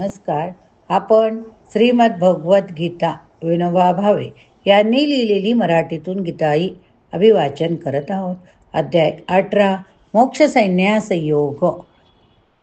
नमस्कार. आपण श्रीमद भगवत गीता विनोबा भावे यांनी लिहिलेली मराठीतून गीताई अभिवाचन करत आहोत. अध्याय 18, मोक्ष संन्यास योग.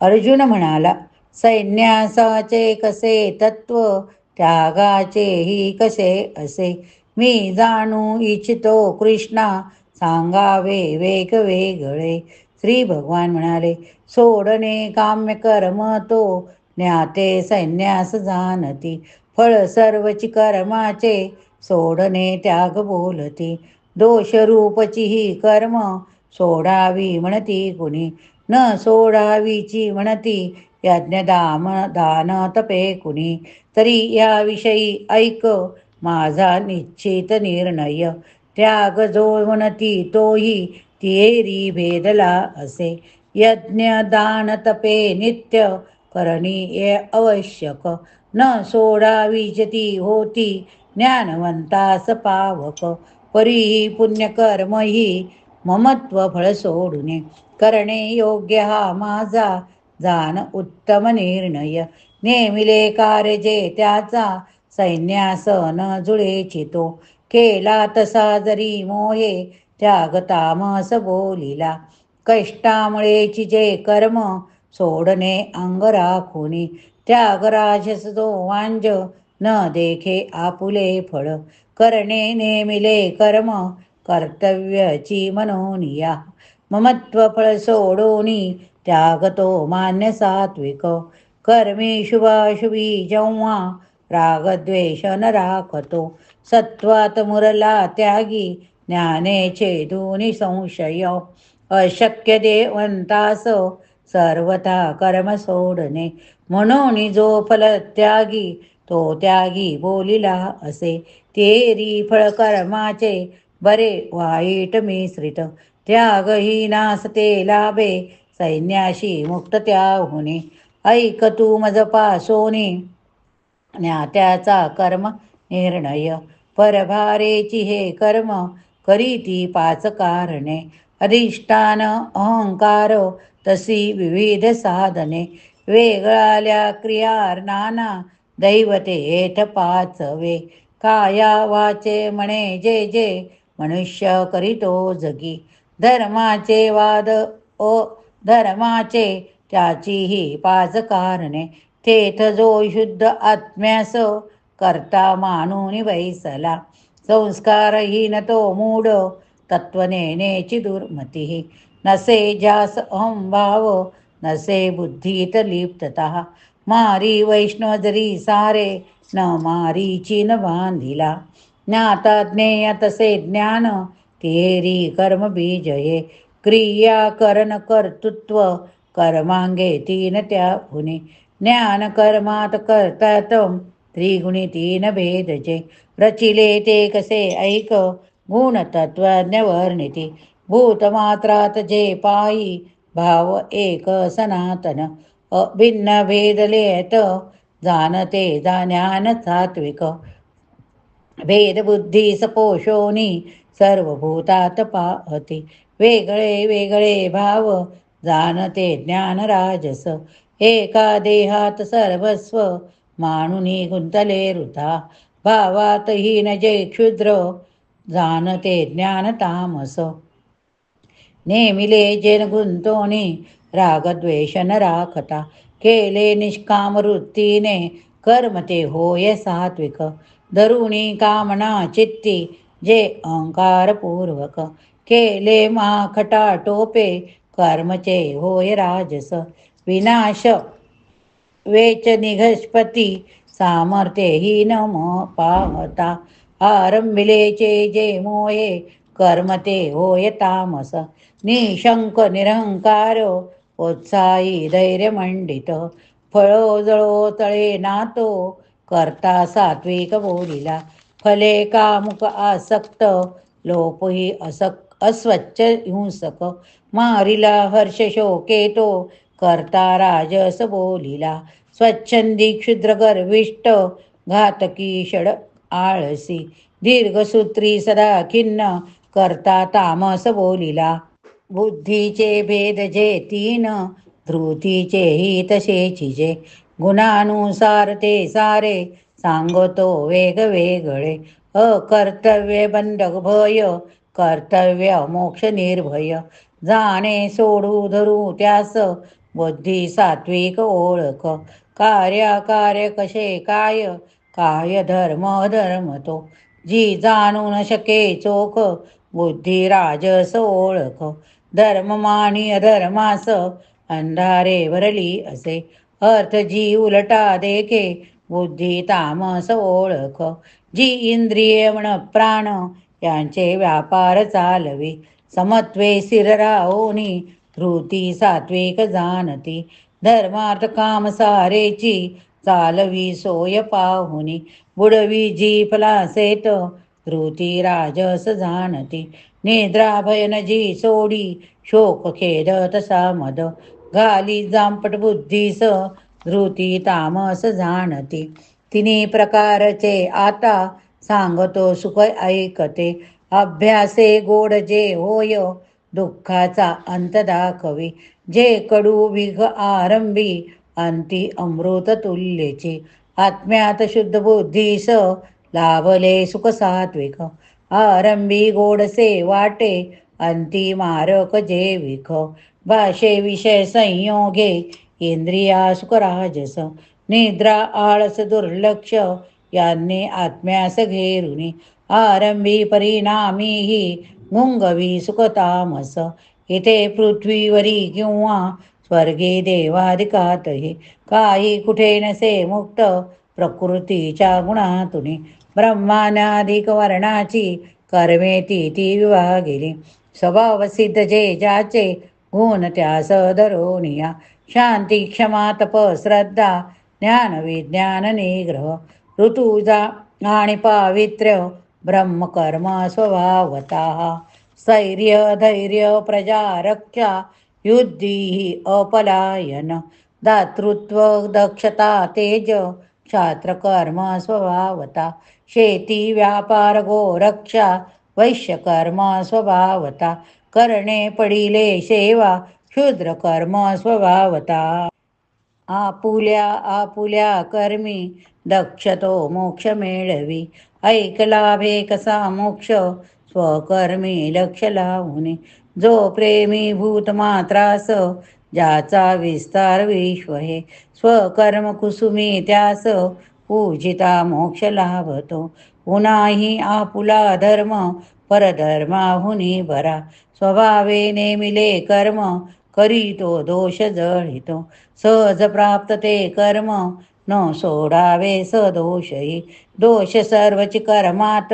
अर्जुन म्हणाला, संन्यासाचे कसे तत्व, त्यागाचेही कसे असे, मी जाणू इच्छितो कृष्णा, सांगावे वेग वेगळे. श्री भगवान म्हणाले, सोडणे काम्य कर्म तो, ज्ञाते संन्यास जाणती. फळ सर्वची कर्माचे, सोडणे त्याग बोलती. दोषरूपची ही कर्म, सोडावी म्हणती कुणी. न सोडावीची म्हणती, यज्ञदाम दान तपे कुणी. तरी याविषयी ऐक, माझा निश्चित निर्णय. त्याग जो म्हणती तोही, तिहेरी भेदला असे. यज्ञ दान तपे नित्य, करणी आवश्यक. न सोडावीच ती होती, ज्ञानवंतास पावक. परी पुण्यकर्म ही, ममत्व फळ सोडूने. करणे योग्य हा माझा, जाण उत्तम निर्णय. नेमिले कार्य जे त्याचा, संन्यास न जुळेची तो. केला तसा जरी मोहे, त्याग तामस बोलिला. कष्टामुळेची जे कर्म, सोडणे अंग राखुनी. त्याग राजस जो वांज, न देखे आपुले फळ. करणे नेमिले कर्म, कर्तव्याची मनोनिया. ममत्व फळ सोडोनी, त्याग तो मान्य सात्विक. कर्मी शुभाशुभी जेव्हा, रागद्वेष न राखतो. सत्वात मुरला त्यागी, ज्ञानेचे दोन्ही संशय. अशक्य देवंतास, सर्वथा कर्म सोडणे. म्हणून जो फल त्यागी, तो त्यागी बोलिला असे. तेरी फळ कर्माचे, बरे वाईट मिश्रित. त्यागहीनास ते लाभे, संन्याशी मुक्त त्याहुने. ऐक तू मज पासोनी, ज्ञात्याचा कर्म निर्णय. परभारेची हे कर्म, करीती पाच कारणे. अधिष्ठान अहंकार, तशी विविध साधने. वेगळाल्या क्रिया नाना, दैवते येथ पाचवे. काया वाचे म्हणे जे जे, मनुष्य करीतो जगी. धर्माचे वाद धर्माचे, त्याचीही पाच कारणे. तेथ जो शुद्ध आत्म्यास, करता मानून बैसला. संस्कारहीन तो मूढ, तत्वनेनेची दुर्मती. नसे जास अहंभाव, नसे बुद्धीत लिप्तता. मारी वैष्णव जरी सारे, न मारीची न बांधिला. ज्ञाता ज्ञेय तसे ज्ञान, तेरी कर्म बीजये. क्रिया करण कर्तृत्व, कर्मांगे तीन त्याहुने. ज्ञान कर्मात करतात, त्रिगुणी तीन भेदजे. रचिले ते कसे ऐक, गुण तत्वज्ञ वर्णिती. भूतमात्रात जे पायी, भाव एक सनातन. भिन्न भेदलेत, जाणते ज्ञान सात्विक. भेदबुद्धी सपोषोनी, सर्वभूतात पाहते. वेगळे वेगळे भाव, जाणते ज्ञान राजस. एका देहात सर्वस्व, मानुनी गुंतले वृथा. भावात हीन जे क्षुद्र, जाणते ज्ञान तामस. नेमिले जेन गुंतोनी, रागद्वेष न राखता. केले निष्काम वृत्तीने, कर्म ते होय सात्विक. धरुणी कामना चित्ती, जे अहंकारपूर्वक. केले माखटा टोपे, कर्मचे होय राजस. विनाश वेच निघस्पती, सामर्थ्यहीन म पाहता. आरंभिलेचे जे मोये, कर्म ते होय तामस. निशंक निरहंकार, उत्साही धैर्य मंडित. फळो जळो तळे नातो, करता सात्विक बोलिला. फले कामुक आसक्त, लोपही अस्वच्छ हिंसक. मारिला हर्ष शोकेतो, करता राजस बोलिला. स्वच्छंदी क्षुद्र गर्विष्ट, घातकी षड आळसी. दीर्घसूत्री सदा खिन्न, करता तामस बोलिला. बुद्धीचे भेद जे तीन, धृतीचे ही तसेची जे. गुणानुसार ते सारे सांगतो वेगवेगळे. अकर्तव्य बंधक भय, कर्तव्य मोक्ष निर्भय. जाणे सोडू धरू त्यास, बुद्धी सात्विक ओळख. कार्य कसे काय, काय धर्म धर्म तो. जी जाणू न शके चोख, बुद्धी राजस ओळख. धर्म मानी अधर्मास, अंधारे भरली असे. अर्थ जी उलटा देखे, बुद्धी तामस ओळख. जी इंद्रिय मन प्राण, यांचे व्यापार चालवी. समत्वे स्थिर राहोनी, धृती सात्विक जाणती. धर्मार्थ काम सारेची, चालवी सोय पाहुनी. बुडवी जी फलासेत, धृती राजस जाणती. निद्रा भयन जी सोडी, शोक खेद तसा मद. घाली जांपट बुद्धीस, धृती तामस जाणती. तिन्ही प्रकारचे आता, सांगतो सुख ऐकते. अभ्यासे गोड जे होय, दुःखाचा अंत दाखवी. जे कडू विघ आरंभी, अंती अमृत तुल्यचे. आत्म्यात शुद्ध बुद्धीस, लाभले सुख सात्विक. आरंभी गोडसे वाटे, अंती मारक जे विख. भाषे विषय संयोगे, इंद्रिया सुख राजस. निद्रा आळस दुर्लक्ष, यांनी आत्म्यास घेरुनी. आरंभी परिणामीही, गुंगवी सुख तामस. इथे पृथ्वीवरी किंवा स्वर्गे देवादिकातही, काही कुठे नसे मुक्त, प्रकृतीच्या गुणातुनी. ब्रह्मानाधिक वर्णाची, कर्मे ती विभागिली. स्वभाव सिद्ध जे ज्याचे, गुण त्यास धरोनिया. शांती क्षमा तप श्रद्धा, ज्ञान विज्ञान निग्रह. ऋतुजा आणि पावित्र्य, ब्रह्मकर्म स्वभावता. स्थैर्य धैर्य प्रजा रक्षा, युद्धी अपलायन. दातृत्व दक्षता तेज, क्षात्रकर्म स्वभावता. शेती व्यापार गोरक्षा, वैश्यकर्म स्वभावता. करणे पडिले सेवा, क्षुद्रकर्म स्वभावता. आपुल्या आपुल्या कर्मी, दक्षतो मोक्ष मेळवी. ऐक लाभे कसा मोक्ष, स्वकर्मी लक्ष लावणे. जो प्रेमी भूत मात्रास, ज्याचा विस्तार विश्व हे. स्वकर्म कुसुमी त्यास, पूजिता मोक्ष लाभतो. पुनाही आपुला धर्म, परधर्माहुनी बरा. स्वभावे नेमिले कर्म, करीतो दोष जळितो. सहज प्राप्त ते कर्म, न सोडावे सदोषही. दोष सर्वची कर्मात,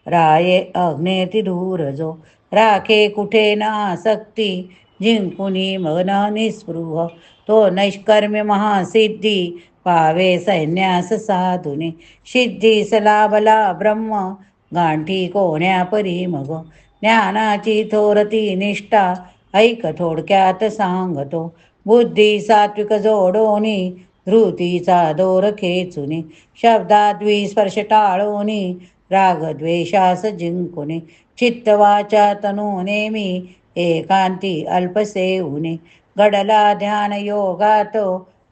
राये अग्नेती दूर जो. राखे कुठे न आसक्ती, जिंकुनी मन निस्पृह. तो नैष्कर्म्य महासिद्धी, पावे सैन्यास साधुनी. सिद्धीस लाभला ब्रह्म, गांठी कोण्या परी मग. ज्ञानाची थोरती निष्ठा, ऐक थोडक्यात सांगतो. बुद्धी सात्विक जोडोनी, धृतीचा दोर खेचुनी. शब्दात स्पर्श टाळोनी, राग द्वेषास जिंकुनी. चित्त वाचा तनु नेमी, एकांती अल्पसेहुनी. घडला ध्यान योगात,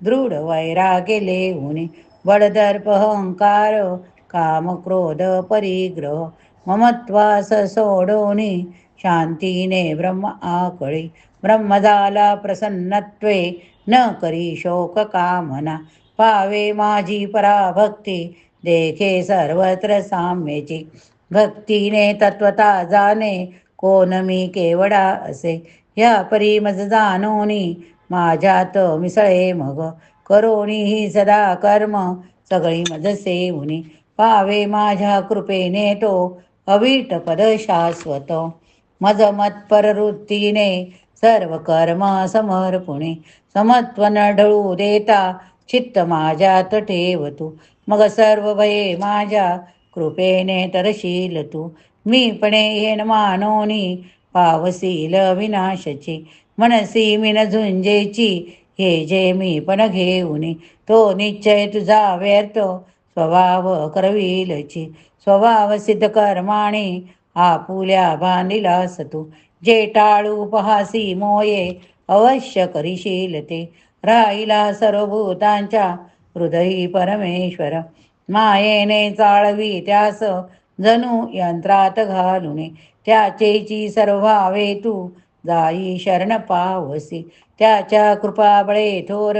दृढ वैराग्य लेहुनी. बडदर्प अहंकार, काम क्रोध परिग्रह. ममत्वास सोडोनी, शांतीने ब्रह्म आकळी. ब्रह्म झाला प्रसन्नत्वे, न करी शोक कामना. पावे माझी पराभक्ती, देखे सर्वत्र साम्यची. भक्तीने तत्वता जाणे, कोण मी केवडा असे. ह्या परी मज जाणोनी, माझ्यात मिसळे मग. करोनी ही सदा कर्म, सगळी मज सेवुनी. पावे माझ्या कृपेने तो, अवीट पद शाश्वत. मज मत्पर वृत्तीने, सर्व कर्म समर्पुणी. समत्व न ढळू देता, चित्त माझ्यात ठेवतू. मग सर्व भये माझ्या, कृपेने तरशील तू. मीपणे येन मानोनी, पावसील विनाशची. मनसी मिन झुंजेची, हे जे मी पण घेऊनी. तो निश्चय तुझा व्यर्थ, स्वभाव करविलची. स्वभाव सिद्ध कर्माणी, आपुल्या बांधिलास तू. जे टाळू पहासी मोये, अवश्य करीशील ते. राहिला सर्वभूतांच्या हृदयी परमेश्वर. मायेने चाळवी त्यास जणू यंत्रात घालुने, त्याचेची सर्वभावे तू जाई शरण पावसी. त्याच्या कृपाबळे थोर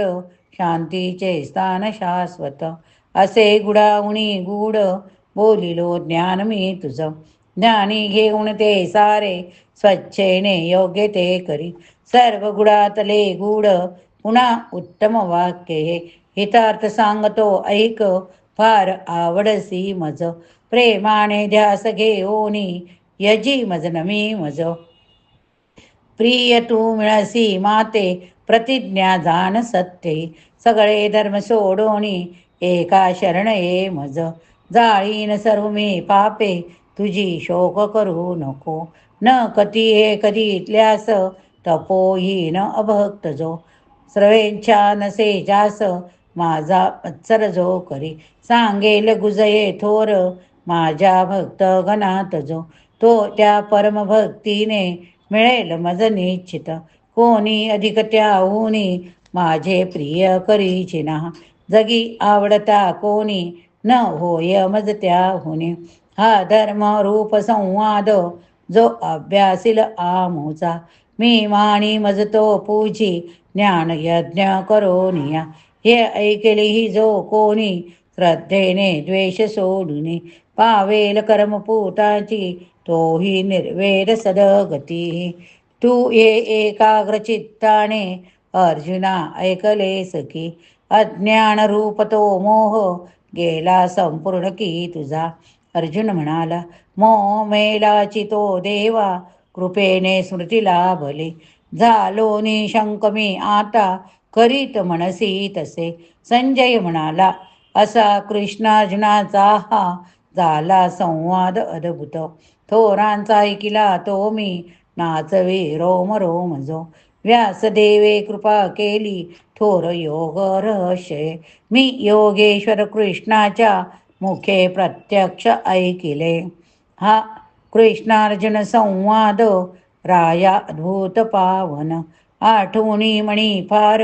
शांतीचे स्थान शाश्वत. असे गुडाउणी गूढ बोलिलो ज्ञान मी तुझ. ज्ञानी घेऊन ते सारे स्वच्छेने योग्य ते करी. सर्व गुडातले गूढ पुन्हा उत्तम वाक्य हे. हितार्थ सांगतो ऐक फार आवडसी मज. प्रेमाने ध्यास घेऊनी यजी मज नमी मज. प्रिय तू मिळसी माते प्रतिज्ञा जाण सत्ये. सगळे धर्म सोडोनी एका शरण ये मज. जाळीन सर्व मी पापे तुझी शोक करू नको. न कती हे कधी इथल्यास तपोहीन अभक्त जो. स्रवेच्छा नसे जास माझा मत्सर जो करी. सांगेल गुजये थोर माझ्या भक्त गणात जो. तो त्या परमभक्तीने मिळेल मज निश्चित. कोणी अधिक त्याहुनी माझे प्रिय करीचिना. जगी आवडता कोणी न होय मज त्याहुनी. हा धर्म रूप संवाद जो अभ्यासिल आमुचा. मी माणी मज तो पूजी ज्ञान यज्ञ करोनिया. हे ऐकली ही जो कोणी श्रद्धेने द्वेष सोडुनी. पावेल कर्मपूताची तोही निर्वेद सदगती. तू ये एकाग्र चित्ताने अर्जुना ऐकले सखी. अज्ञान रूप तो मोह गेला संपूर्ण की तुझा. अर्जुन म्हणाला मोह मेलाची तो देवा कृपेने स्मृती लाभले. झालो निशंक मी आता करीत म्हणसी तसे. संजय म्हणाला असा कृष्णार्जुनाचा हा झाला संवाद अद्भुत. थोरांचा ऐकिला तो मी नाचवे रोम रोम जो. व्यासदेवे कृपा केली थोर योग रहस्य. मी योगेश्वर कृष्णाच्या मुखे प्रत्यक्ष ऐकिले. हा कृष्णार्जुन संवाद राया अद्भुत पावन. आठवणी मणी फार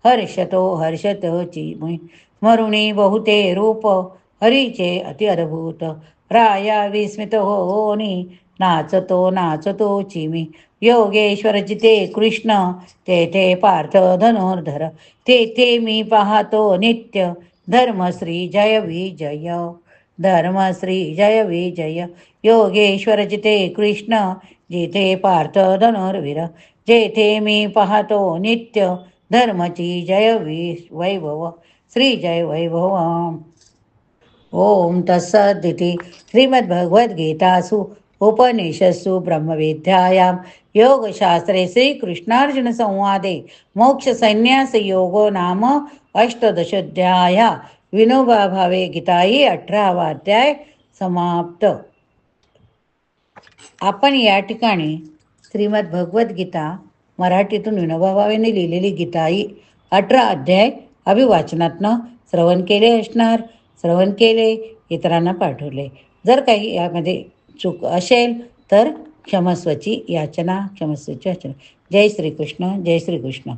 हर्षतो हर्षतोची. स्मरुणी बहुते रूप हरीचे अति अद्भुत. राया विस्मित होनी नाचतो नाचतोची मी. योगेश्वर जिथे कृष्ण तेथे पार्थ धनुर्धर. तेथे मी पाहतो नित्य धर्मश्री जय विजय. धर्मश्री जय विजय. योगेश्वर जिथे कृष्ण जिथे पार्थ धनुर्वीर. जेथे मी पाहतो नित्य धर्मची जय वैभव. श्री जय वैभव. ओम तत्सदिति. श्रीमद्भगवद्गीतासु उपनिषत्सु ब्रह्मविद्यायां योगशास्त्रे श्रीकृष्णार्जुनसंवादे मोक्षसंन्यासयोगो नाम अष्टादशोऽध्यायः. विनोबा भावे गीताई 18वा अध्याय समाप्त. आपण या ठिकाणी श्रीमद भगवद्गीता मराठीतून विनोबा भावेने लिहिलेली गीताई 18 अध्याय अभिवाचनातनं श्रवण केले असणार. श्रवण केले, इतरांना पाठवले. जर काही यामध्ये चूक असेल तर क्षमस्वची याचना, क्षमस्वची याचना. जय श्रीकृष्ण, जय श्रीकृष्ण.